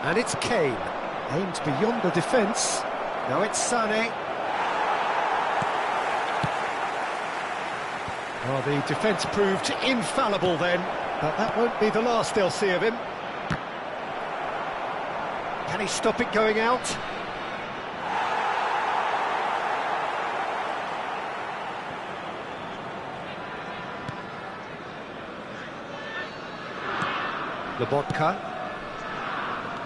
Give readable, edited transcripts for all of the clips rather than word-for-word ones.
And it's Kane. Aimed beyond the defence. Now it's Sané. Well, the defence proved infallible then, but that won't be the last they'll see of him. Can he stop it going out? Lobotka.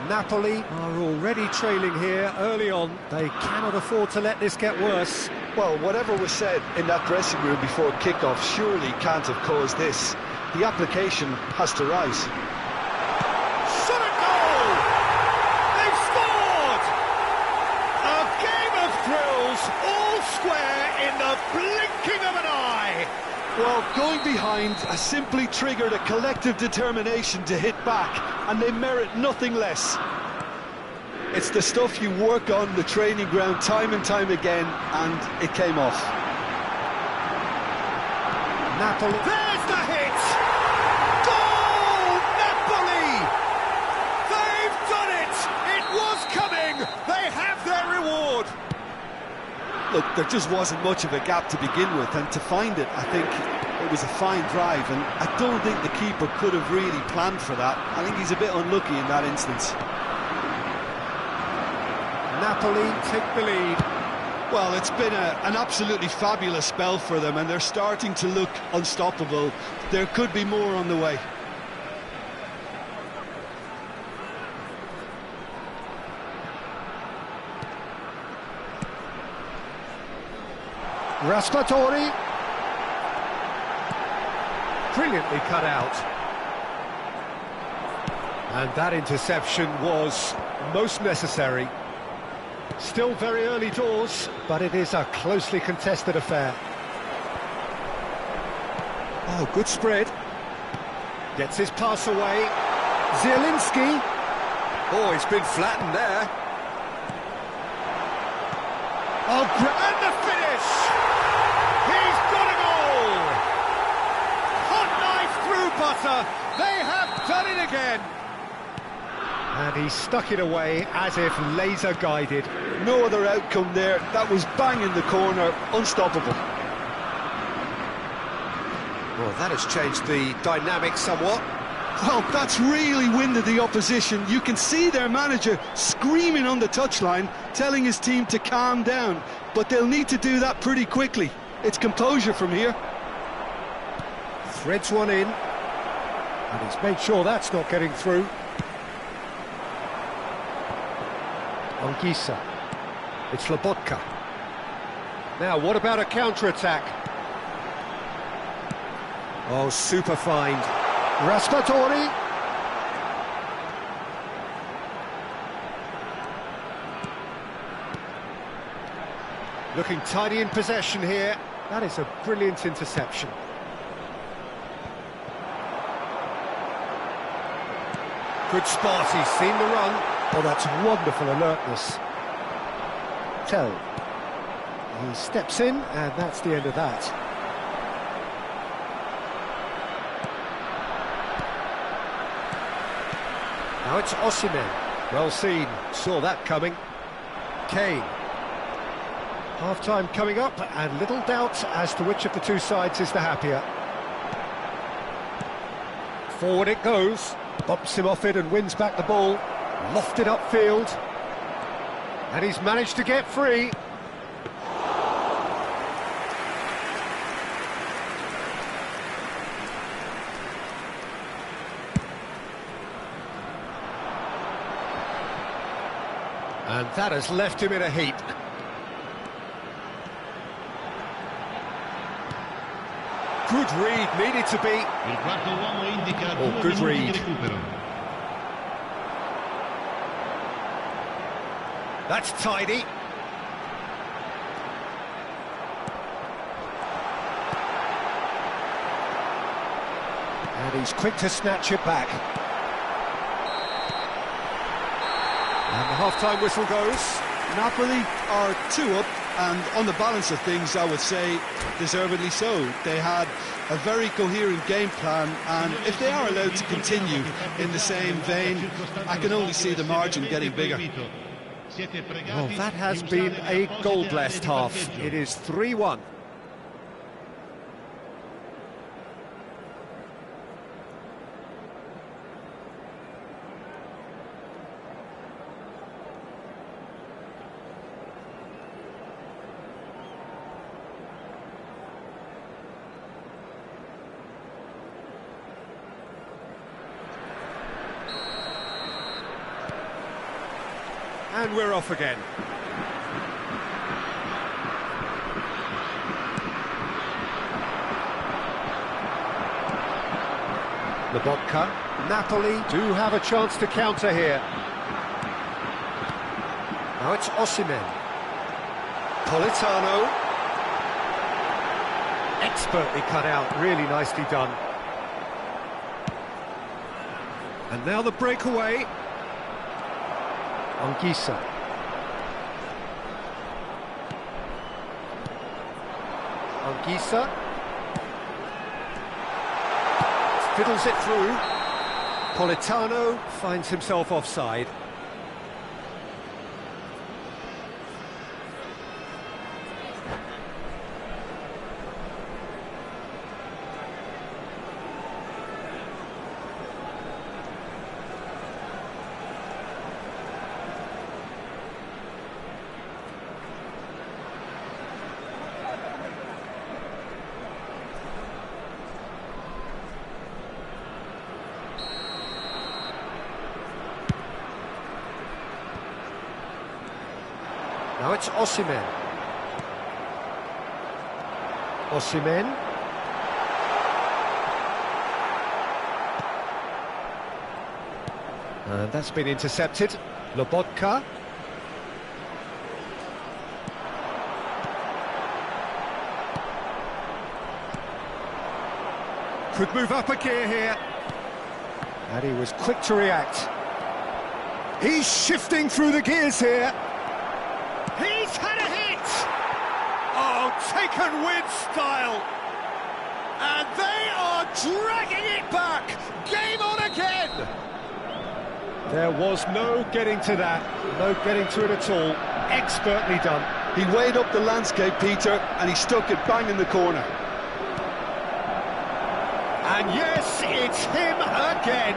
Napoli are already trailing here early on. They cannot afford to let this get worse. Well, whatever was said in that dressing room before kick-off surely can't have caused this. The application has to rise. Shot a goal! They've scored! A game of thrills, all square in the blinking of an eye. Well, going behind has simply triggered a collective determination to hit back, and they merit nothing less. It's the stuff you work on the training ground time and time again, and it came off. Napoli. There's the hit! Goal! Napoli! They've done it! It was coming! They have their reward! Look, there just wasn't much of a gap to begin with, and to find it, I think it was a fine drive, and I don't think the keeper could have really planned for that. I think he's a bit unlucky in that instance. Napoli take the lead. Well, it's been an absolutely fabulous spell for them, and they're starting to look unstoppable. There could be more on the way. Raspadori. Brilliantly cut out. And that interception was most necessary. Still very early doors, but it is a closely contested affair. Oh, good spread. Gets his pass away. Zielinski. Oh, he's been flattened there. Oh, and the finish! He's got a goal! Hot knife through butter. They have done it again. And he stuck it away as if laser-guided. No other outcome there. That was bang in the corner, unstoppable. Well, that has changed the dynamic somewhat. Well, that's really winded the opposition. You can see their manager screaming on the touchline, telling his team to calm down. But they'll need to do that pretty quickly. It's composure from here. Threads one in. And he's made sure that's not getting through. Anguissa. It's Lobotka. Now, what about a counter-attack? Oh, super find. Raspadori. Looking tidy in possession here. That is a brilliant interception. Good spot, he's seen the run. Oh, that's wonderful alertness. Tell. He steps in, and that's the end of that. Now it's Osimhen. Well seen, saw that coming. Kane. Half-time coming up, and little doubt as to which of the two sides is the happier. Forward it goes. Bumps him off it and wins back the ball. Lofted upfield. And he's managed to get free. And that has left him in a heap. Good read, needed to be. Oh, good read. That's tidy. And he's quick to snatch it back. And the half-time whistle goes. Napoli are 2 up, and on the balance of things, I would say deservedly so. They had a very coherent game plan, and if they are allowed to continue in the same vein, I can only see the margin getting bigger. Well, that has been a goal-blessed half. It is 3-1. And we're off again. Lobotka. Napoli do have a chance to counter here. Now it's Osimhen. Politano. Expertly cut out, really nicely done. And now the breakaway. Anguissa. Anguissa. Fiddles it through. Politano finds himself offside. Now it's Osimhen. Osimhen. And that's been intercepted. Lobotka. Could move up a gear here. And he was quick to react. He's shifting through the gears here. He's had a hit! Oh, taken with style! And they are dragging it back! Game on again! There was no getting to that, no getting to it at all. Expertly done. He weighed up the landscape, Peter, and he stuck it bang in the corner. And yes, it's him again!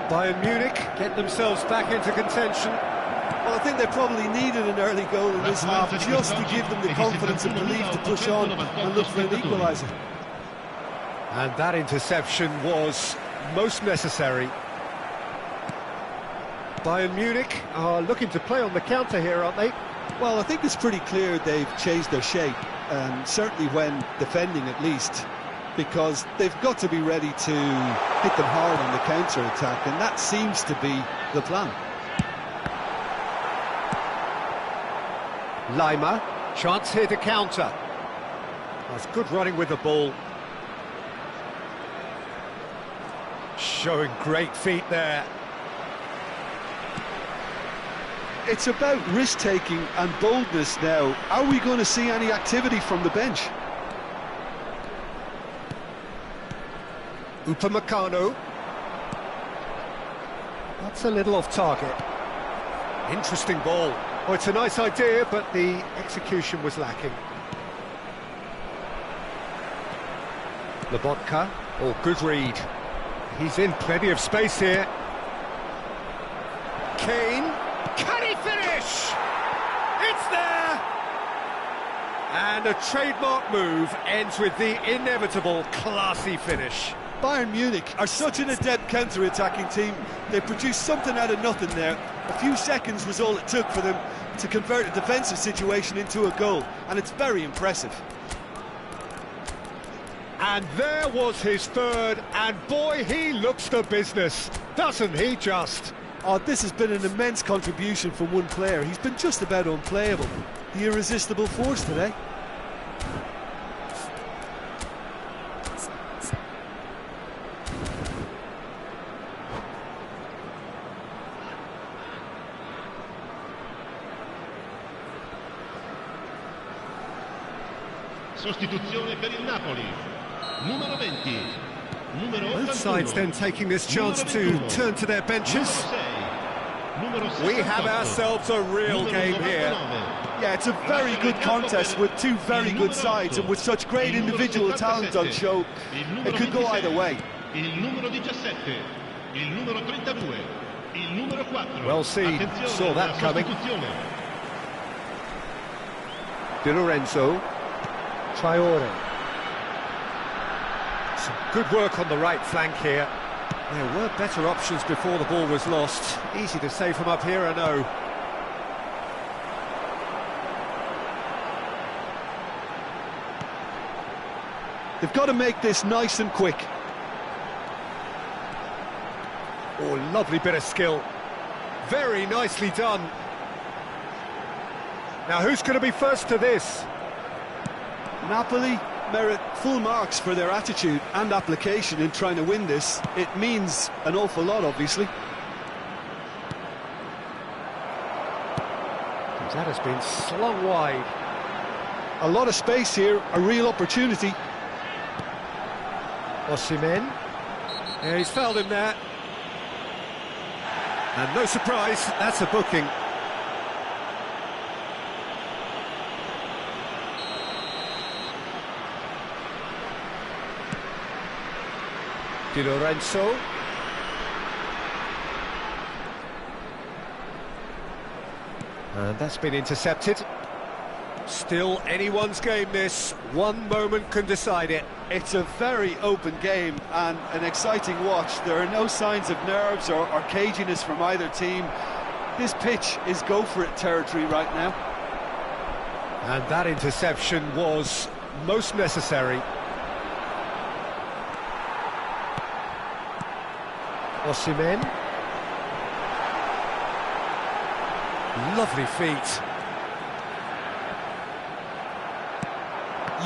Bayern Munich get themselves back into contention. Well, I think they probably needed an early goal in this half just to give them the confidence and belief to push on and look for an equaliser. And that interception was most necessary. Bayern Munich are looking to play on the counter here, aren't they? Well, I think it's pretty clear they've changed their shape, certainly when defending at least, because they've got to be ready to hit them hard on the counter-attack, and that seems to be the plan. Lima, chance here to counter. That's good running with the ball. Showing great feet there. It's about risk-taking and boldness now. Are we going to see any activity from the bench? Upamecano. That's a little off target. Interesting ball. Oh, it's a nice idea, but the execution was lacking. Lobotka. Oh, good read. He's in plenty of space here. Kane. Can he finish? It's there! And a trademark move ends with the inevitable classy finish. Bayern Munich are such an adept counter-attacking team. They produced something out of nothing there. A few seconds was all it took for them to convert a defensive situation into a goal, and it's very impressive. And there was his third, and boy, he looks the business, doesn't he just? Oh, this has been an immense contribution from one player. He's been just about unplayable. The irresistible force today. Sostituzione per il Napoli. Numero 20. Numero 81. Both sides then taking this chance to turn to their benches. We have ourselves a real game here. Yeah, it's a very good contest with two very good sides, and with such great individual talent on show, it could go either way. Il numero 17, il numero 32, il numero 4. Well seen, saw that coming. Di Lorenzo. Traore. Some good work on the right flank here. There were better options before the ball was lost. Easy to say from up here, I know. They've got to make this nice and quick. Oh, lovely bit of skill. Very nicely done. Now, who's going to be first to this? Napoli merit full marks for their attitude and application in trying to win this. It means an awful lot, obviously. That has been slung wide. A lot of space here, a real opportunity. Osimhen. Yeah, he's fouled him there. And no surprise, that's a booking. Di Lorenzo. And that's been intercepted. Still anyone's game this. One moment can decide it. It's a very open game and an exciting watch. There are no signs of nerves or caginess from either team. This pitch is go-for-it territory right now. And that interception was most necessary. Osimhen. Lovely feet.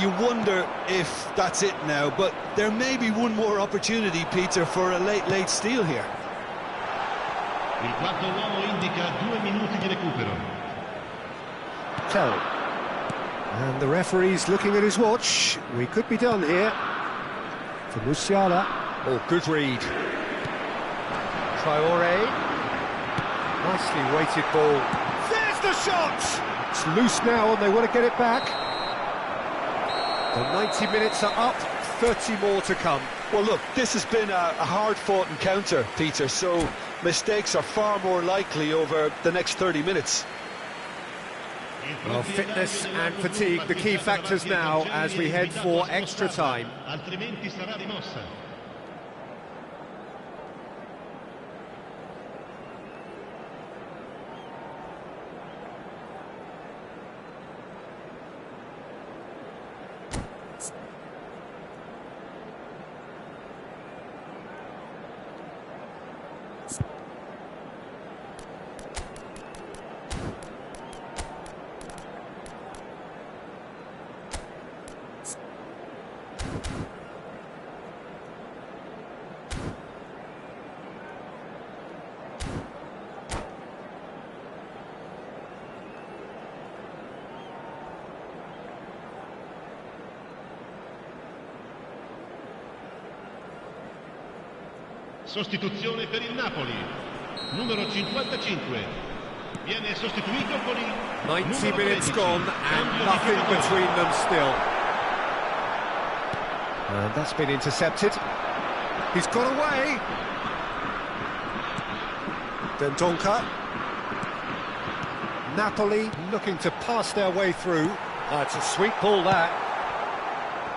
You wonder if that's it now, but there may be one more opportunity, Peter, for a late steal here. Il quarto uomo indica 2 minuti di recupero. Tell. And the referee's looking at his watch. We could be done here. For Musiala. Oh, good read. Traore. Nicely weighted ball. There's the shot! It's loose now and they want to get it back. The 90 minutes are up, 30 more to come. Well, look, this has been a hard-fought encounter, Peter, so mistakes are far more likely over the next 30 minutes. Well, fitness and fatigue, the key factors now as we head for extra time. Altrimenti sarà rimossa. Sostituzione per il Napoli, numero 55, viene sostituito con il 90 minutes 13. gone and nothing between them still. And that's been intercepted. He's got away. Dendonka. Napoli looking to pass their way through. It's a sweet ball that.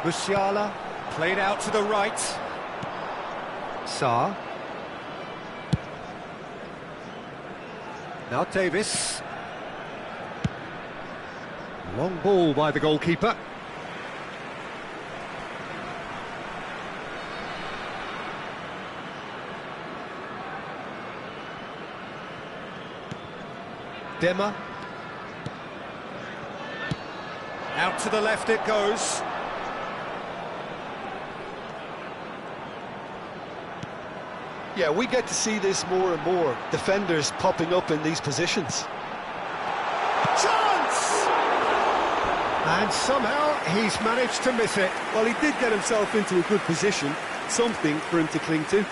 Musiala played out to the right. Sarr. Now Davis. Long ball by the goalkeeper. Demmer. Out to the left it goes. Yeah, we get to see this more and more. Defenders popping up in these positions. Chance! And somehow he's managed to miss it. Well, he did get himself into a good position, something for him to cling to.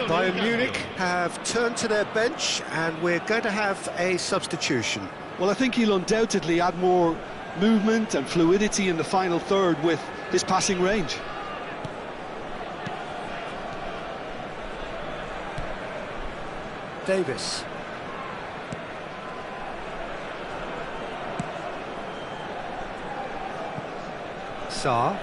Bayern Munich have turned to their bench and we're going to have a substitution. Well, I think he'll undoubtedly add more movement and fluidity in the final third with his passing range. Davis. Sarr.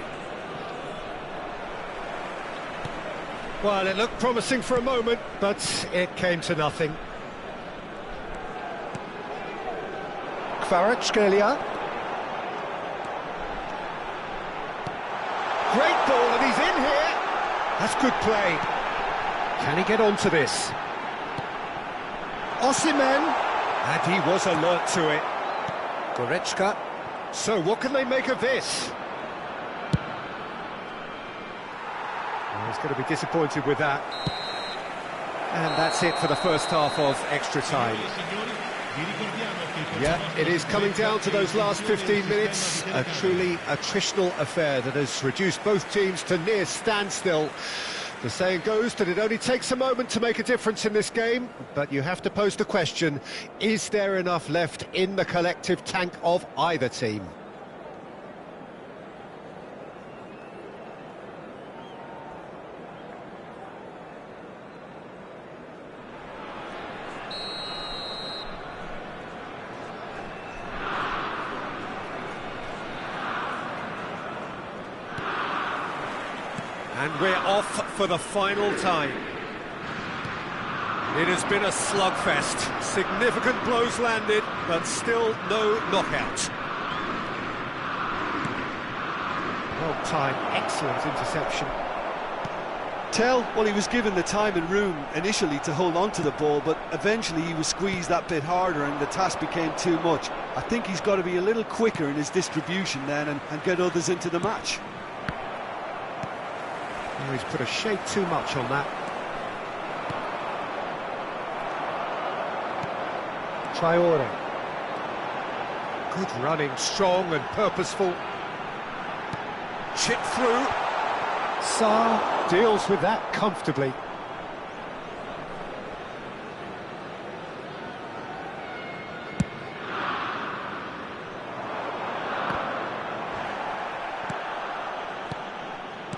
Well, it looked promising for a moment, but it came to nothing. Kvaratskhelia. Great ball, and he's in here. That's good play. Can he get onto this? Osimhen. And he was alert to it. Goretzka. So what can they make of this? He's going to be disappointed with that. And that's it for the first half of extra time. Yeah, it is coming down to those last 15 minutes. A truly attritional affair that has reduced both teams to near standstill. The saying goes that it only takes a moment to make a difference in this game, but you have to pose the question, is there enough left in the collective tank of either team? And we're off for the final time. It has been a slugfest. Significant blows landed, but still no knockout. Well-timed, excellent interception. Well, he was given the time and room initially to hold on to the ball, but eventually he was squeezed that bit harder and the task became too much. I think he's got to be a little quicker in his distribution then and get others into the match. Oh, he's put a shade too much on that. Traore. Good running, strong and purposeful. Chip through. Sarr deals with that comfortably.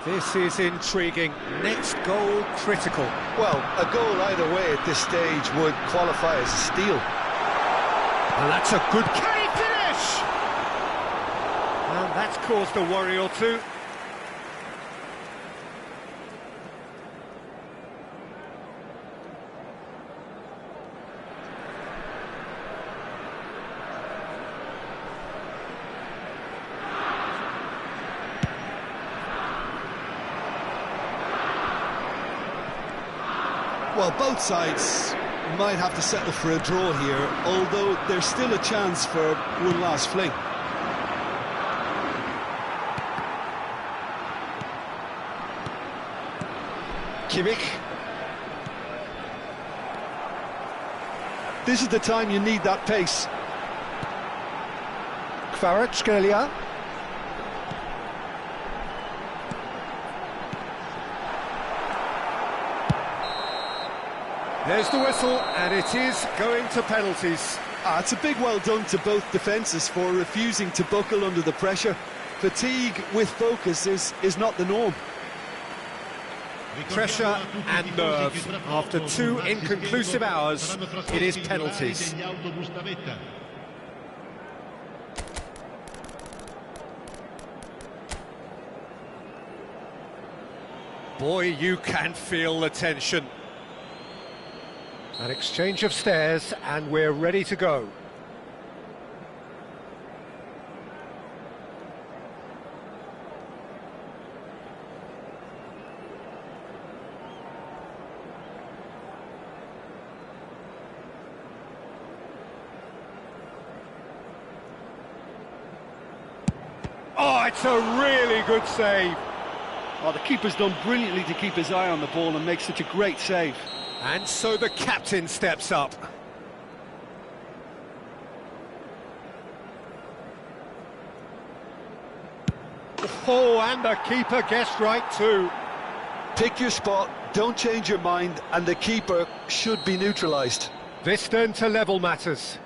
This is intriguing. Next goal critical. Well, a goal either way at this stage would qualify as a steal. And that's a good... Can he finish? And that's caused a worry or two. Well, both sides might have to settle for a draw here, although there's still a chance for one last fling. Kimmich. This is the time you need that pace. Kvaratskhelia. There's the whistle, and it is going to penalties. It's a big well done to both defences for refusing to buckle under the pressure. Fatigue with focus is not the norm. Pressure and nerve. After 2 inconclusive hours, it is penalties. Boy, you can feel the tension. An exchange of stares, and we're ready to go. Oh, it's a really good save. Oh, the keeper's done brilliantly to keep his eye on the ball and make such a great save. And so the captain steps up. Oh, and the keeper guessed right too. Pick your spot, don't change your mind, and the keeper should be neutralised. This then to level matters.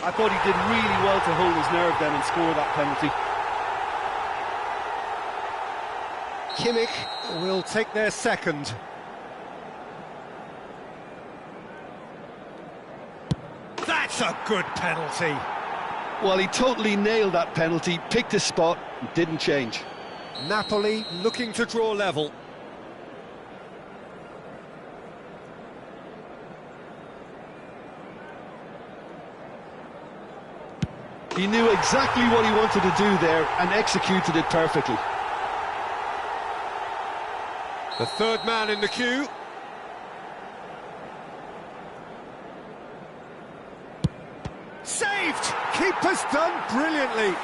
I thought he did really well to hold his nerve then and score that penalty. Kimmich will take their second. That's a good penalty. Well, he totally nailed that penalty, picked his spot, and didn't change. Napoli looking to draw level. He knew exactly what he wanted to do there and executed it perfectly. The third man in the queue. Saved! Keeper's done brilliantly.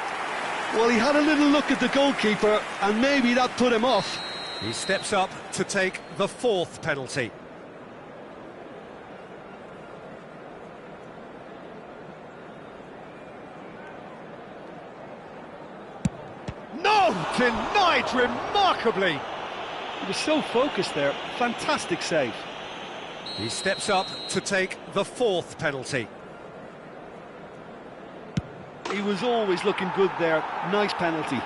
Well, he had a little look at the goalkeeper and maybe that put him off. He steps up to take the fourth penalty. No! Denied remarkably! He was so focused there, fantastic save. He steps up to take the fourth penalty. He was always looking good there, nice penalty.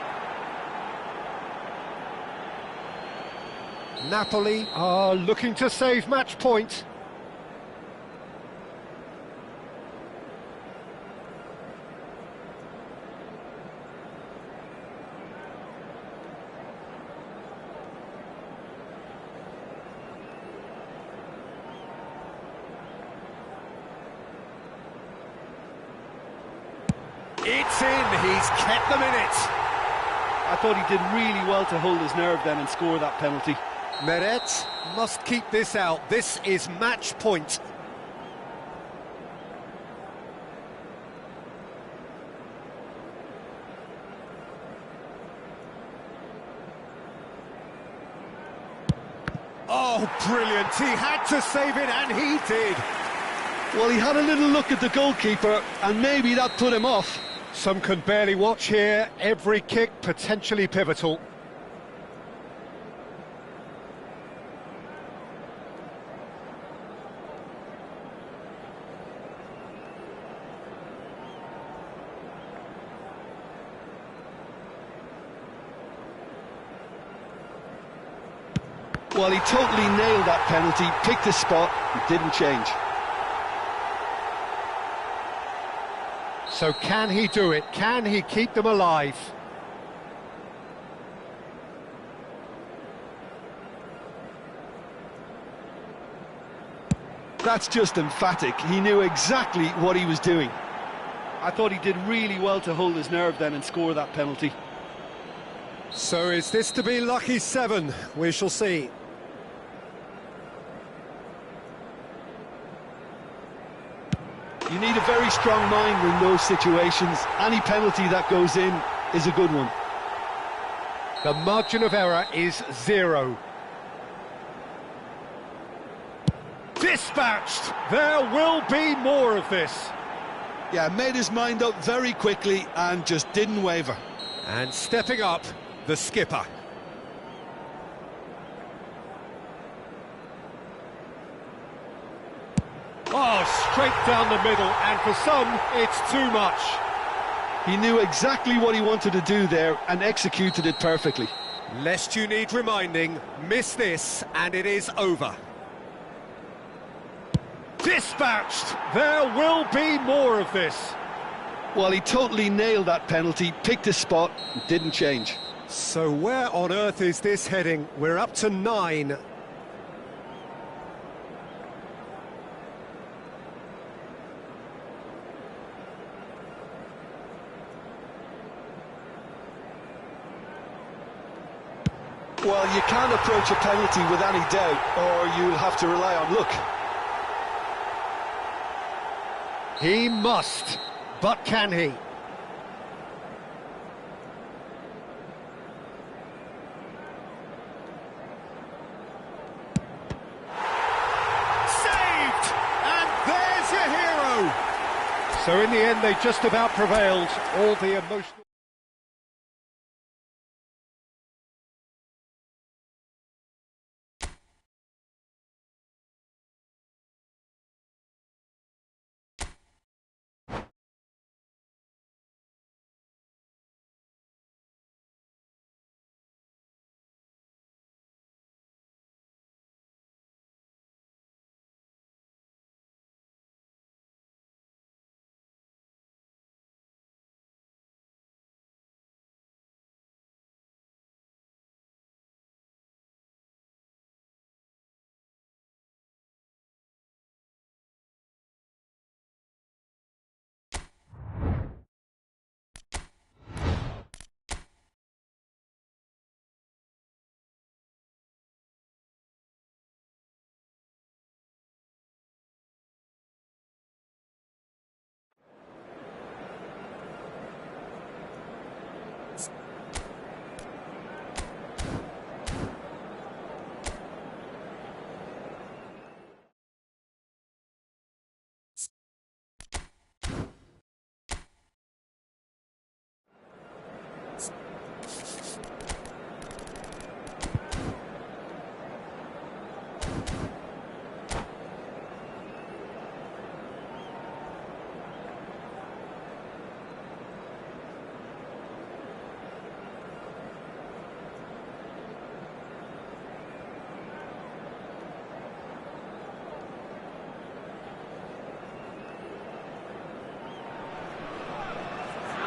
Napoli are looking to save match point. It's in, he's kept them in it. I thought he did really well to hold his nerve then and score that penalty. Meret must keep this out. This is match point. Oh, brilliant. He had to save it, and he did. Well, he had a little look at the goalkeeper and maybe that put him off. Some can barely watch here. Every kick potentially pivotal. Well, he totally nailed that penalty, picked his spot, and didn't change. So can he do it? Can he keep them alive? That's just emphatic. He knew exactly what he was doing. I thought he did really well to hold his nerve then and score that penalty. So is this to be lucky 7? We shall see. You need a very strong mind in those situations. Any penalty that goes in is a good one. The margin of error is 0. Dispatched! There will be more of this. Yeah, made his mind up very quickly and just didn't waver. And stepping up, the skipper. Oh, straight down the middle, and for some, it's too much. He knew exactly what he wanted to do there and executed it perfectly. Lest you need reminding, miss this, and it is over. Dispatched! There will be more of this. Well, he totally nailed that penalty, picked his spot, and didn't change. So where on earth is this heading? We're up to 9. Well, you can't approach a penalty with any doubt, or you'll have to rely on luck. He must, but can he? Saved! And there's your hero! So in the end, they just about prevailed. All the emotional...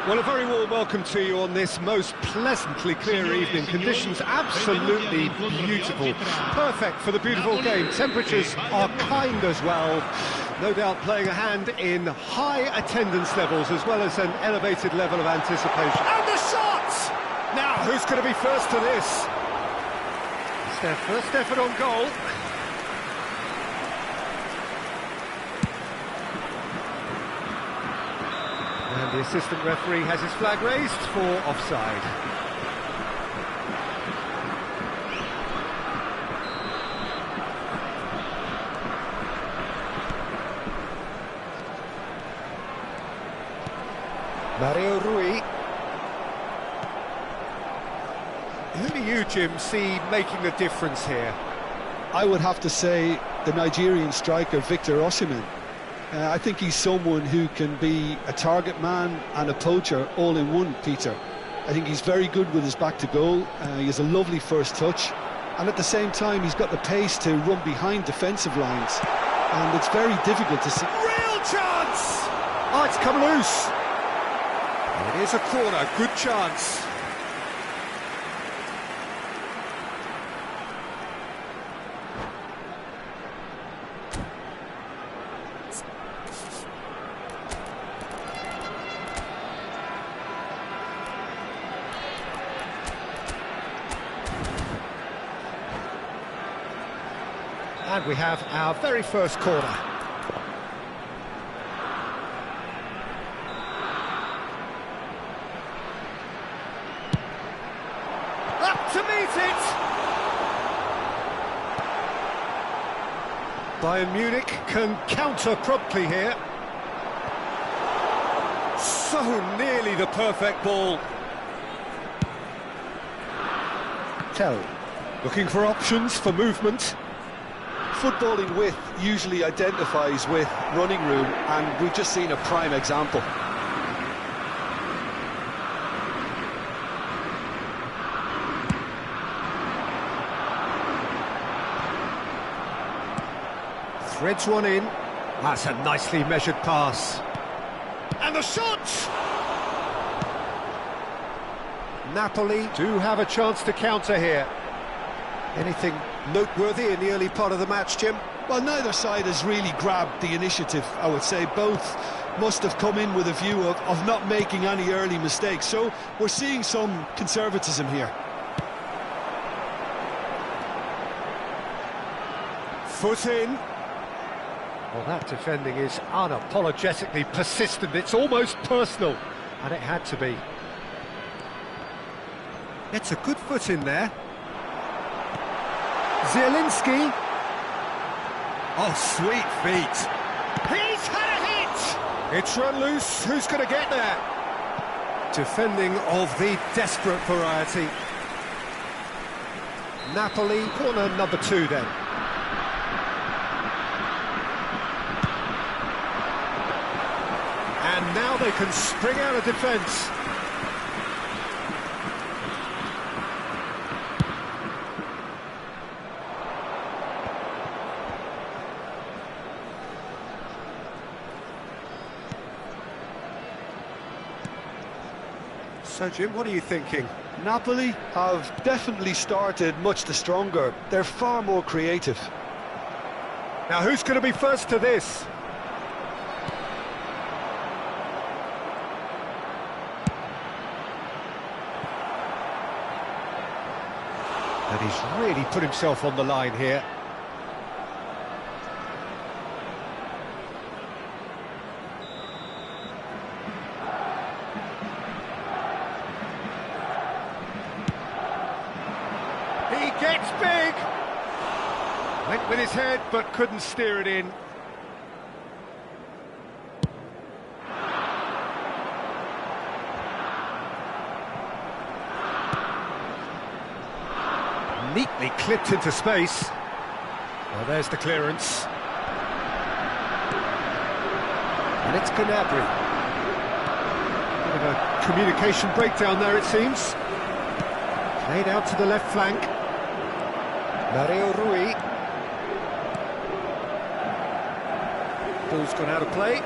Well, a very warm welcome to you on this most pleasantly clear evening. Conditions absolutely beautiful. Perfect for the beautiful game. Temperatures are kind as well. No doubt playing a hand in high attendance levels as well as an elevated level of anticipation. And the shot! Now, who's going to be first to this? It's their first effort on goal. And the assistant referee has his flag raised for offside. Mario Rui. Who do you, Jim, see making the difference here? I would have to say the Nigerian striker Victor Osimhen. I think he's someone who can be a target man and a poacher all in one, Peter. I think he's very good with his back to goal. He has a lovely first touch, and at the same time he's got the pace to run behind defensive lines, and it's very difficult to see. Real chance! Oh, it's come loose. And it is a corner, good chance. And we have our very first corner. Up to meet it! Bayern Munich can counter promptly here. So nearly the perfect ball. Tell, looking for options for movement. Footballing width usually identifies with running room, and we've just seen a prime example. Threads one in. That's a nicely measured pass. And the shot! Napoli do have a chance to counter here. Anything noteworthy in the early part of the match, Jim? Well, neither side has really grabbed the initiative, I would say. Both must have come in with a view of not making any early mistakes. So we're seeing some conservatism here. Foot in. Well, that defending is unapologetically persistent. It's almost personal, and it had to be. It's a good foot in there. Zielinski. Oh, sweet feet. He's had a hit! It's run loose. Who's going to get there? Defending of the desperate variety. Napoli, corner number 2 then. And now they can spring out of defence. So, Jim, what are you thinking? Napoli have definitely started much the stronger. They're far more creative. Now, who's going to be first to this? And he's really put himself on the line here. He gets big! Went with his head, but couldn't steer it in. Neatly clipped into space. Well, there's the clearance. And it's Gnabry. Bit of a communication breakdown there, it seems. Played out to the left flank. Mario Rui. Ball's gone out of play.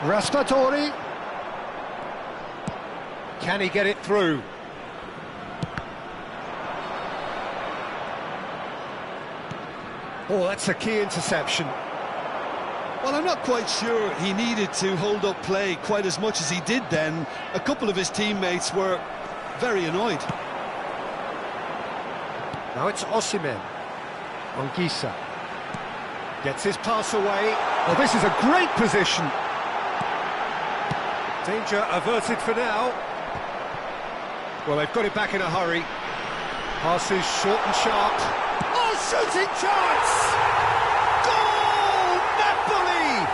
Raspadori. Can he get it through? Oh, that's a key interception. Well, I'm not quite sure he needed to hold up play quite as much as he did then. A couple of his teammates were very annoyed. Now it's Osimhen. Anguissa gets his pass away. Oh, this is a great position. Danger averted for now. Well, they've got it back in a hurry. Passes short and sharp. Oh, shooting chance! Goal! Napoli!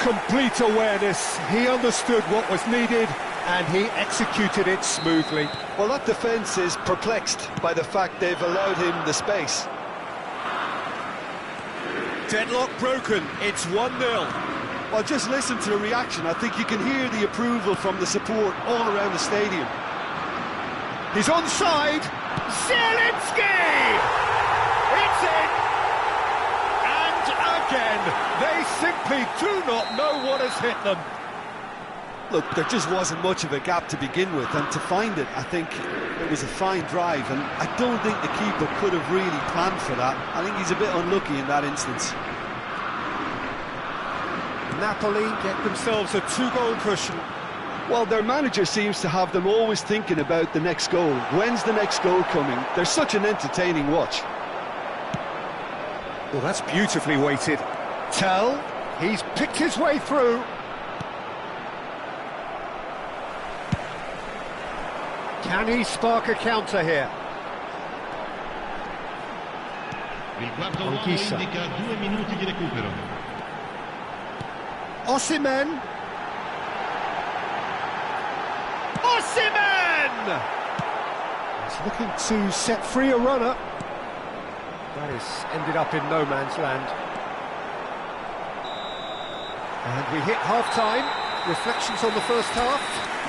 Complete awareness. He understood what was needed and he executed it smoothly. Well, that defence is perplexed by the fact they've allowed him the space. Deadlock broken. It's 1-0. Well, just listen to the reaction. I think you can hear the approval from the support all around the stadium. He's onside. Zielinski! It's in! And again, they simply do not know what has hit them. Look, there just wasn't much of a gap to begin with, and to find it, I think it was a fine drive, and I don't think the keeper could have really planned for that. I think he's a bit unlucky in that instance. Napoli get themselves a 2-goal cushion. Well, their manager seems to have them always thinking about the next goal. When's the next goal coming? They're such an entertaining watch. Well, that's beautifully weighted. Tell, he's picked his way through. Can he spark a counter here? Il quarto uomo indica 2 minuti di recupero. Osimhen! Osimhen! He's looking to set free a runner. That has ended up in no man's land. And we hit half-time. Reflections on the first half.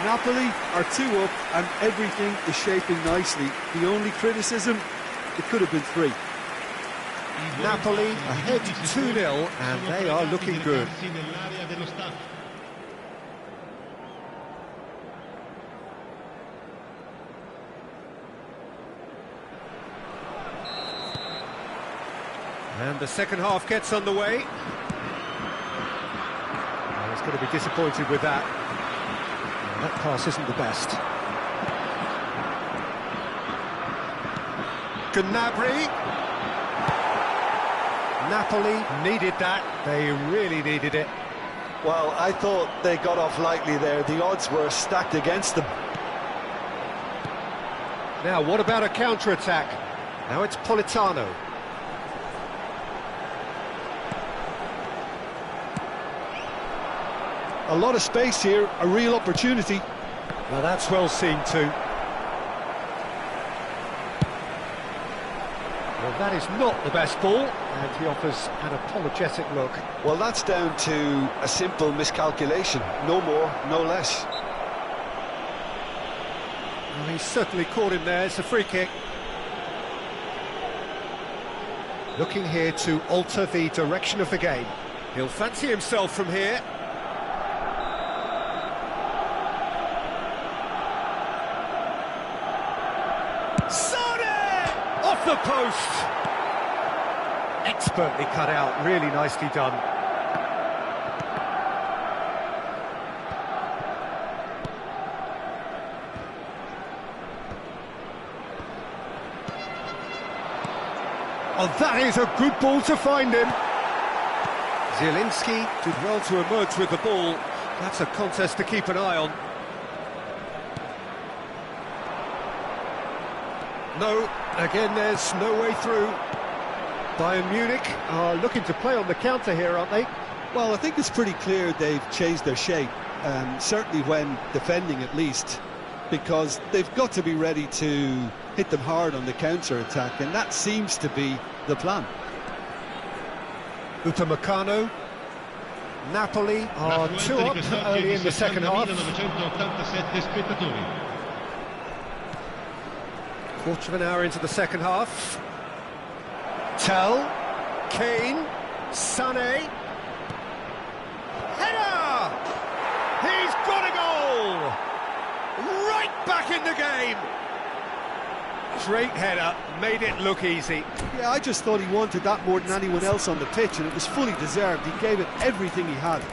Napoli are 2 up and everything is shaping nicely. The only criticism, it could have been 3. Napoli ahead 2-0 and they are looking good. And the second half gets underway. going to be disappointed with that. That pass isn't the best. Gnabry. Napoli needed that. They really needed it. Well, I thought they got off lightly there. The odds were stacked against them. Now, what about a counter-attack? Now it's Politano. A lot of space here, a real opportunity. Well, that's well seen too. Well, that is not the best ball, and he offers an apologetic look. Well, that's down to a simple miscalculation. No more, no less. Well, he's certainly caught him there. It's a free kick. Looking here to alter the direction of the game. He'll fancy himself from here. Off the post! Expertly cut out, really nicely done. Oh, that is a good ball to find him. Zielinski did well to emerge with the ball. That's a contest to keep an eye on. No, again there's no way through. Bayern Munich are looking to play on the counter here, aren't they? Well, I think it's pretty clear they've changed their shape, certainly when defending at least, because they've got to be ready to hit them hard on the counter-attack, and that seems to be the plan. Upamecano. Napoli are 2 up early in the second half. Quarter of an hour into the second half. Tell, Kane, Sané. Header! He's got a goal! Right back in the game! Great header, made it look easy. Yeah, I just thought he wanted that more than anyone else on the pitch, and it was fully deserved. He gave it everything he had.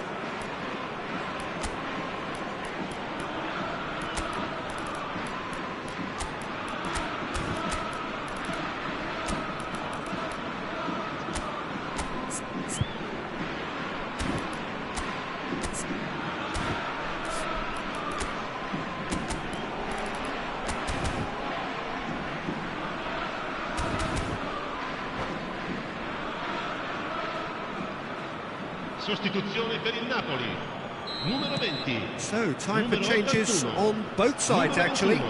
Sostituzione per il Napoli. Numero 20. So, time for changes on both sides, actually.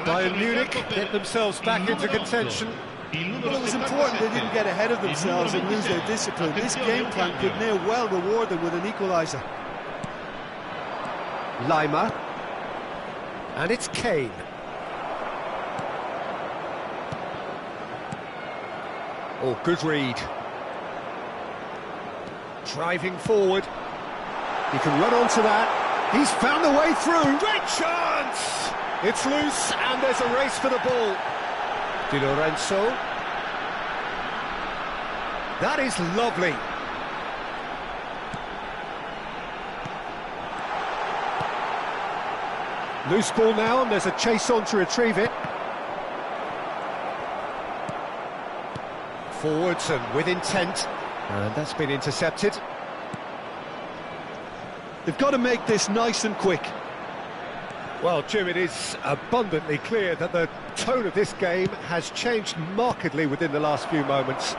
Bayern Munich get themselves back into contention. Well, it was important they didn't get ahead of themselves and lose their discipline. This game plan could now well reward them with an equaliser. Lima. And it's Kane. Oh, good read. Driving forward. He can run onto that. He's found the way through. Great chance! It's loose, and there's a race for the ball. Di Lorenzo. That is lovely. Loose ball now, and there's a chase on to retrieve it. Forwards and with intent. And that's been intercepted. They've got to make this nice and quick. Well, Jim, it is abundantly clear that the tone of this game has changed markedly within the last few moments.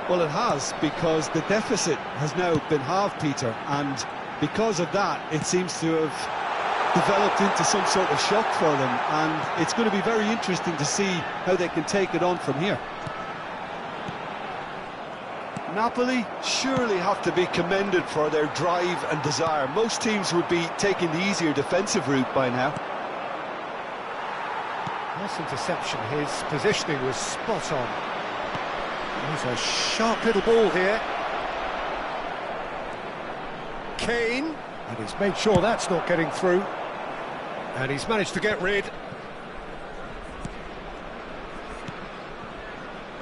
Well, it has, because the deficit has now been halved, Peter, and because of that, it seems to have developed into some sort of shock for them, and it's going to be very interesting to see how they can take it on from here. Napoli surely have to be commended for their drive and desire. Most teams would be taking the easier defensive route by now. Nice interception. His positioning was spot on. There's a sharp little ball here. Kane, and he's made sure that's not getting through. And he's managed to get rid.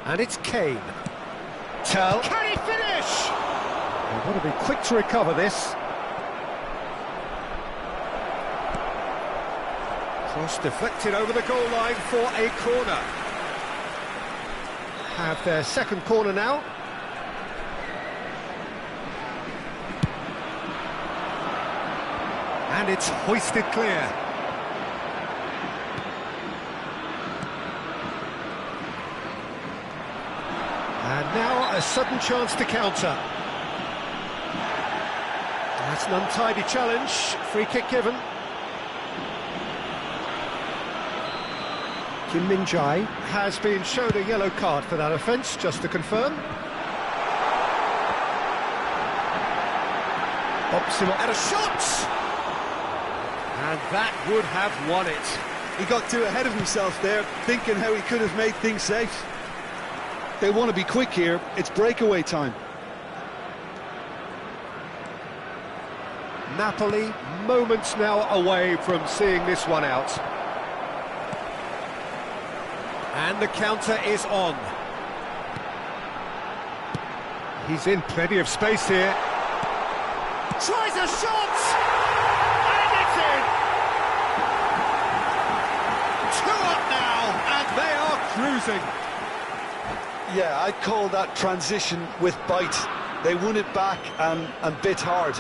And it's Kane. Tell. Can he finish? They've got to be quick to recover this. Cross deflected over the goal line for a corner. Have their second corner now. And it's hoisted clear. And now a sudden chance to counter. That's an untidy challenge. Free kick given. Kim Min-jae has been shown a yellow card for that offence, just to confirm. Optimal and a shot! And that would have won it. He got too ahead of himself there, thinking how he could have made things safe. They want to be quick here, it's breakaway time. Napoli, moments now away from seeing this one out. And the counter is on. He's in plenty of space here. Tries a shot! And it's in! 2 up now, and they are cruising. Yeah, I'd call that transition with bite. They won it back and bit hard.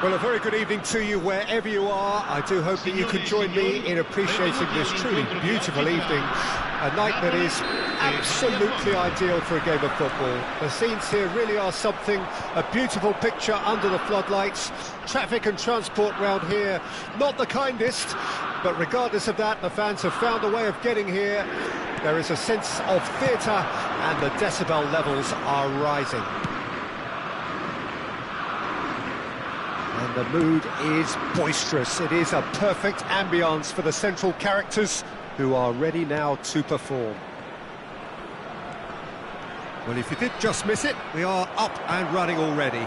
Well, a very good evening to you wherever you are. I do hope that you can join me in appreciating this truly beautiful evening. A night that is absolutely ideal for a game of football. The scenes here really are something, a beautiful picture under the floodlights. Traffic and transport round here, not the kindest, but regardless of that, the fans have found a way of getting here. There is a sense of theatre and the decibel levels are rising. And the mood is boisterous. It is a perfect ambience for the central characters who are ready now to perform. Well, if you did just miss it, we are up and running already.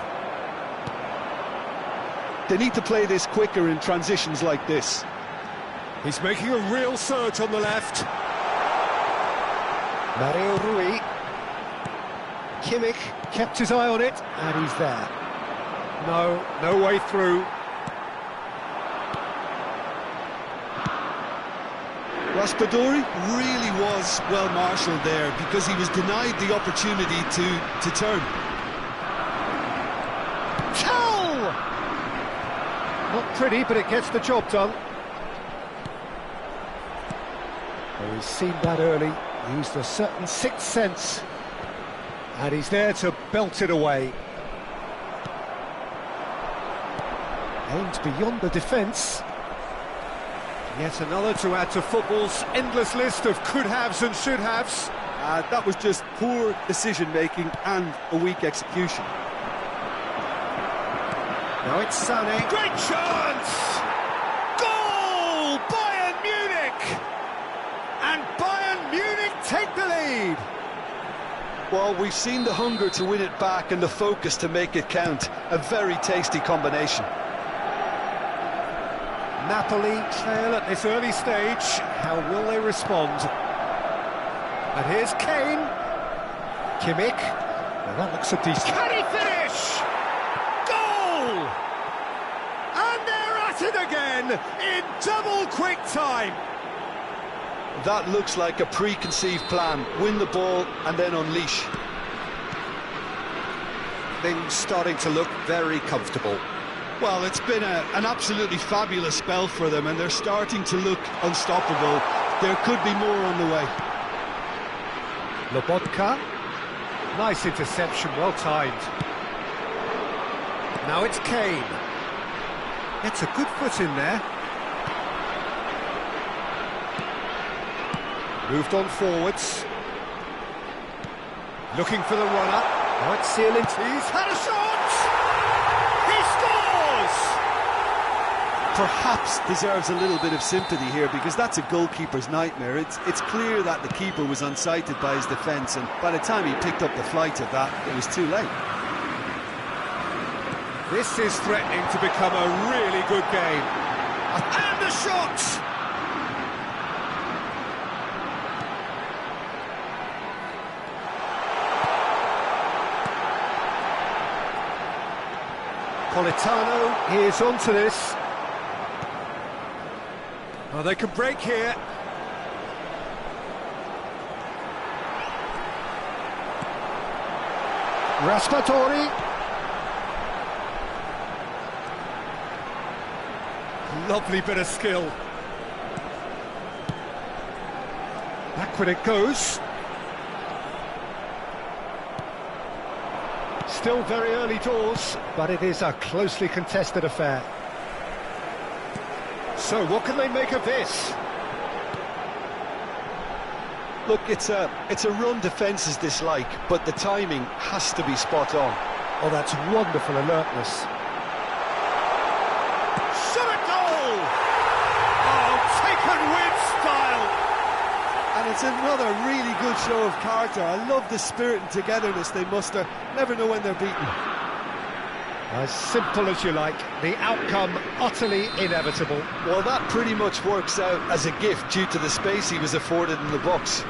They need to play this quicker in transitions like this. He's making a real surge on the left. Mario Rui. Kimmich kept his eye on it, and he's there. No way through. Raspadori really was well marshalled there because he was denied the opportunity to turn. Foul! Not pretty, but it gets the job done. Oh, he's seen that early, used a certain sixth sense, and he's there to belt it away. Aimed beyond the defence. Yet another to add to football's endless list of could-haves and should-haves. That was just poor decision-making and a weak execution. Now it's Sané. Great chance! Goal! Bayern Munich! And Bayern Munich take the lead. Well, we've seen the hunger to win it back and the focus to make it count. A very tasty combination. Napoli trail at this early stage. How will they respond? And here's Kane. Kimmich. Now that looks a decent... Can he finish? Goal! And they're at it again in double quick time. That looks like a preconceived plan. Win the ball and then unleash. Things starting to look very comfortable. Well, it's been an absolutely fabulous spell for them, and they're starting to look unstoppable. There could be more on the way. Lobotka. Nice interception, well timed. Now it's Kane. Gets a good foot in there. Moved on forwards. Looking for the runner. Now it's Sealing. He's had a shot! He scores! Perhaps deserves a little bit of sympathy here, because that's a goalkeeper's nightmare. It's clear that the keeper was unsighted by his defence, and by the time he picked up the flight of that, it was too late. This is threatening to become a really good game. And the shot! Politano is onto this. Oh, they can break here. Raspadori. Lovely bit of skill. Backward it goes. Still very early doors, but it is a closely contested affair. So, what can they make of this? Look, it's a run defence's dislike, but the timing has to be spot on. Oh, that's wonderful alertness. Shot a goal! Oh, taken with style! And it's another really good show of character. I love the spirit and togetherness they muster. Never know when they're beaten. As simple as you like, the outcome utterly inevitable. Well, that pretty much works out as a gift due to the space he was afforded in the box.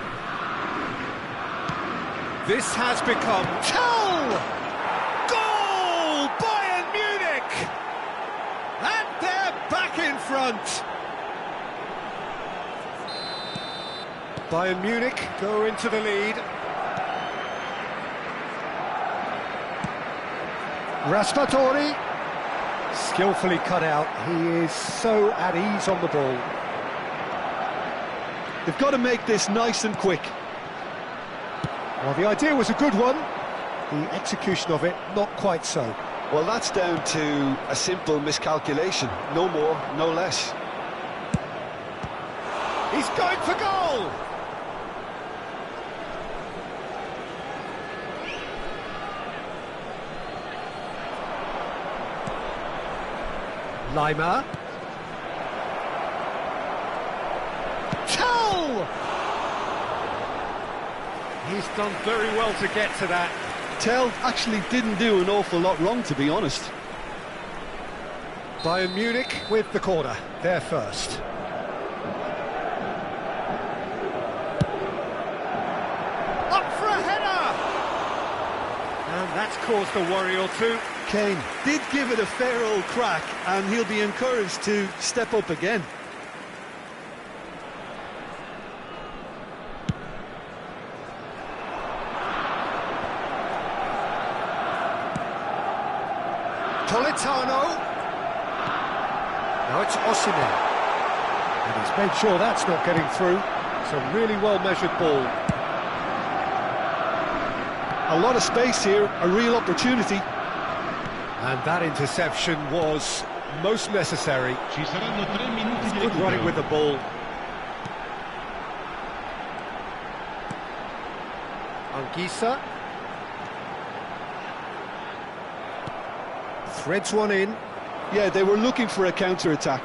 This has become Tell! Goal! Bayern Munich! And they're back in front! Bayern Munich go into the lead. Raspadori, skillfully cut out. He is so at ease on the ball. They've got to make this nice and quick. Well, the idea was a good one. The execution of it, not quite so. Well, that's down to a simple miscalculation. No more, no less. He's going for goal! Lima. Tell! He's done very well to get to that. Tell actually didn't do an awful lot wrong, to be honest. Bayern Munich with the corner. They're first. Up for a header! And that's caused a worry or two. Kane did give it a fair old crack, and he'll be encouraged to step up again. Politano. Now it's Osimhen. And he's made sure that's not getting through. It's a really well-measured ball. A lot of space here, a real opportunity. And that interception was most necessary. Ci saranno 3 minuti di Good running recupero. with the ball. Anguissa. Threads one in. Yeah, they were looking for a counter-attack.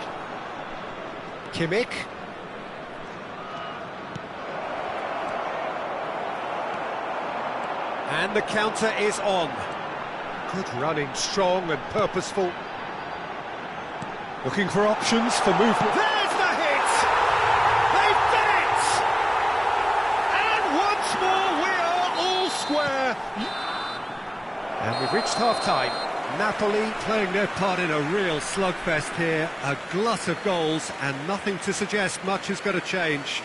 Kimmich. And the counter is on. Good running, strong and purposeful. Looking for options for movement. There's the hit! They've done it! And once more we are all square. And we've reached half-time. Napoli playing their part in a real slugfest here. A glut of goals and nothing to suggest much is going to change.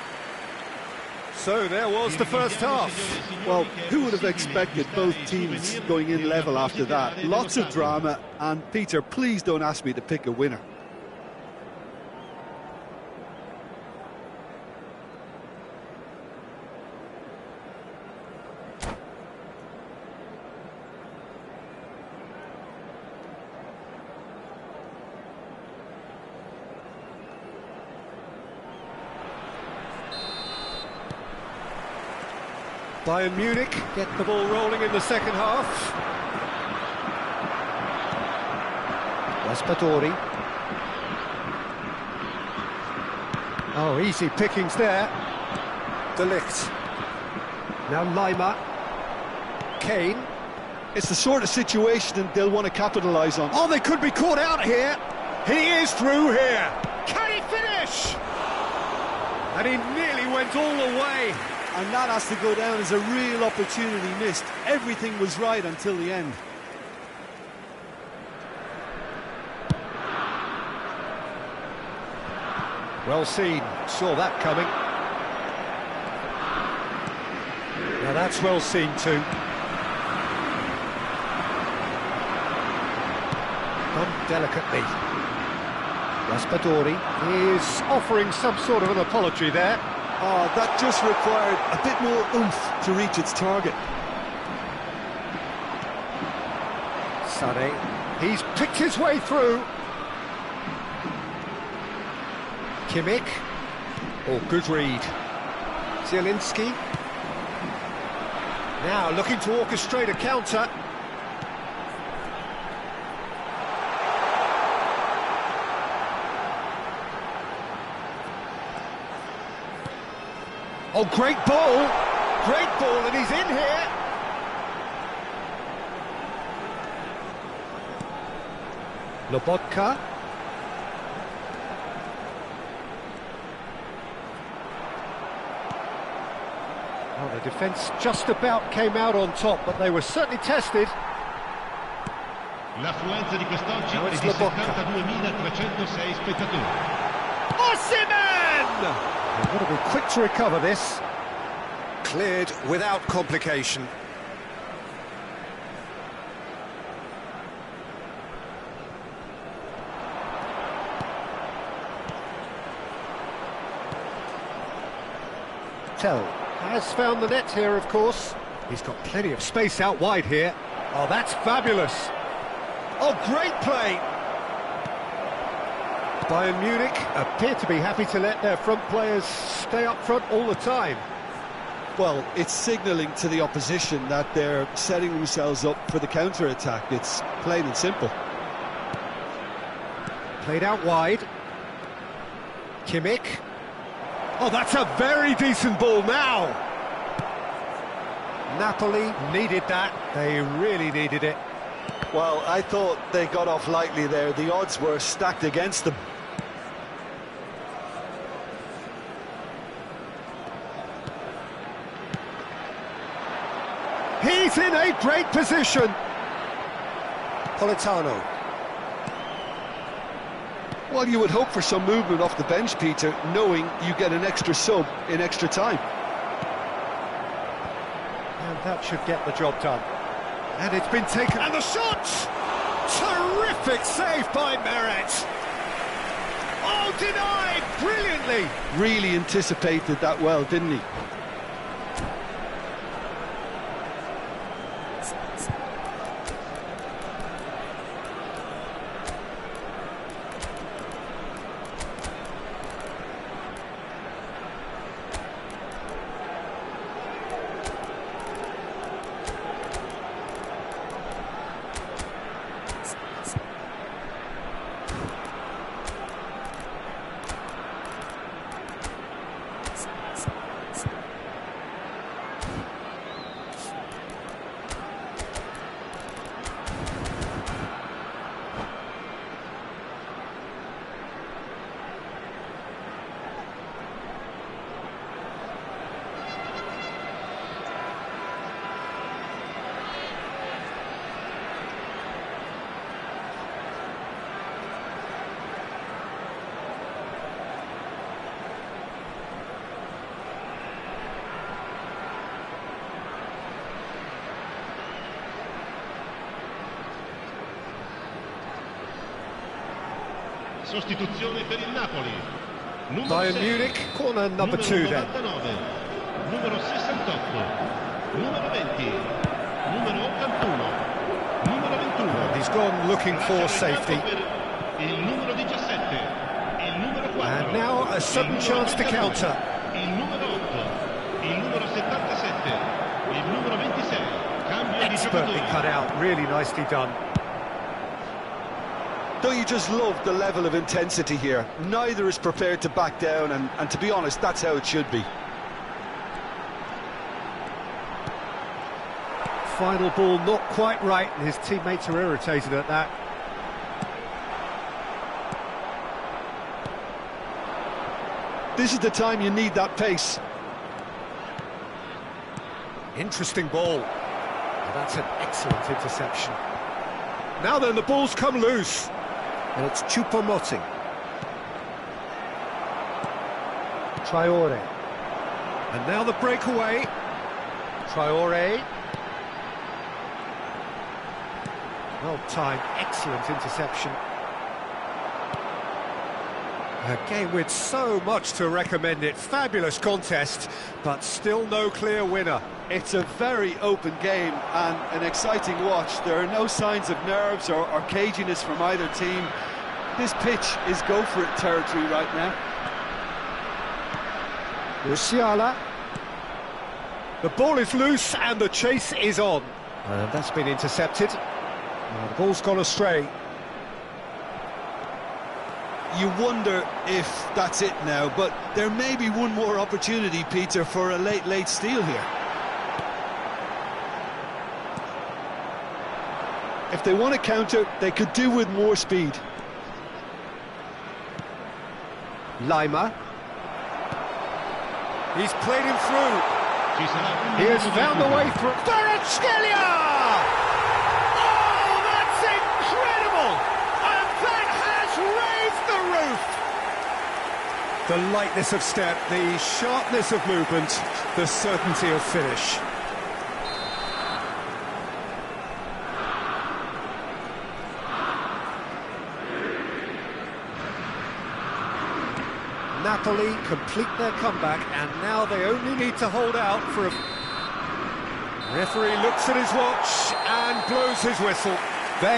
So there was the first half. Well, who would have expected both teams going in level after that? Lots of drama, and Peter, please don't ask me to pick a winner. Bayern Munich get the ball rolling in the second half. Raspadori. Oh, easy pickings there. De Ligt. Now Lima. Kane. It's the sort of situation they'll want to capitalise on. Oh, they could be caught out here. He is through here. Can he finish? And he nearly went all the way. And that has to go down as a real opportunity missed. Everything was right until the end. Well seen, saw that coming. Now that's well seen too. Done delicately. Raspadori is offering some sort of an apology there. Oh, that just required a bit more oomph to reach its target. Sané, he's picked his way through. Kimmich. Oh, good read. Zielinski. Now looking to orchestrate a counter. Oh, great ball, and he's in here. Lobotka. Well, the defence just about came out on top, but they were certainly tested. L'affluenza di quest'oggi Now è it's di Lobotka. 72.306 spettatori. Osimhen! They've got to be quick to recover this. Cleared without complication. Tell has found the net here, of course. He's got plenty of space out wide here. Oh, that's fabulous. Oh, great play. Bayern Munich appear to be happy to let their front players stay up front all the time. Well, it's signalling to the opposition that they're setting themselves up for the counter-attack. It's plain and simple. Played out wide. Kimmich. Oh, that's a very decent ball now. Napoli needed that. They really needed it. Well, I thought they got off lightly there. The odds were stacked against them. He's in a great position. Politano. Well, you would hope for some movement off the bench, Peter, knowing you get an extra sub in extra time. And that should get the job done. And it's been taken. And the shot! Terrific save by Meret. Oh, denied brilliantly. Really anticipated that well, didn't he? Sostituzione per il Napoli. Numero Bayern 6, Munich, corner number 2 then. 99, numero 68, numero 20, numero 81, numero 21. He's gone looking for safety. Il numero 17, il numero 4. And now a sudden chance to counter. Il numero 8, il numero 77, il numero 26. Cambio di Expertly giocatori. cut out, really nicely done. Don't you just love the level of intensity here? Neither is prepared to back down, and to be honest, that's how it should be. Final ball not quite right, and his teammates are irritated at that. This is the time you need that pace. Interesting ball. And that's an excellent interception. Now then, the ball's come loose. And it's Choupo-Moting. Traore. And now the breakaway. Traore. Well timed, excellent interception. A game with so much to recommend it. Fabulous contest, but still no clear winner. It's a very open game and an exciting watch. There are no signs of nerves or caginess from either team. This pitch is go-for-it territory right now. Musiala. The ball is loose and the chase is on. And that's been intercepted. The ball's gone astray. You wonder if that's it now, but there may be one more opportunity, Peter, for a late steal here. If they want to counter, they could do with more speed. Lima. He's played him through. He has found the way through. Kvaratskhelia! Oh, that's incredible! And that has raised the roof! The lightness of step, the sharpness of movement, the certainty of finish. Napoli complete their comeback, and now they only need to hold out for a... Referee looks at his watch and blows his whistle.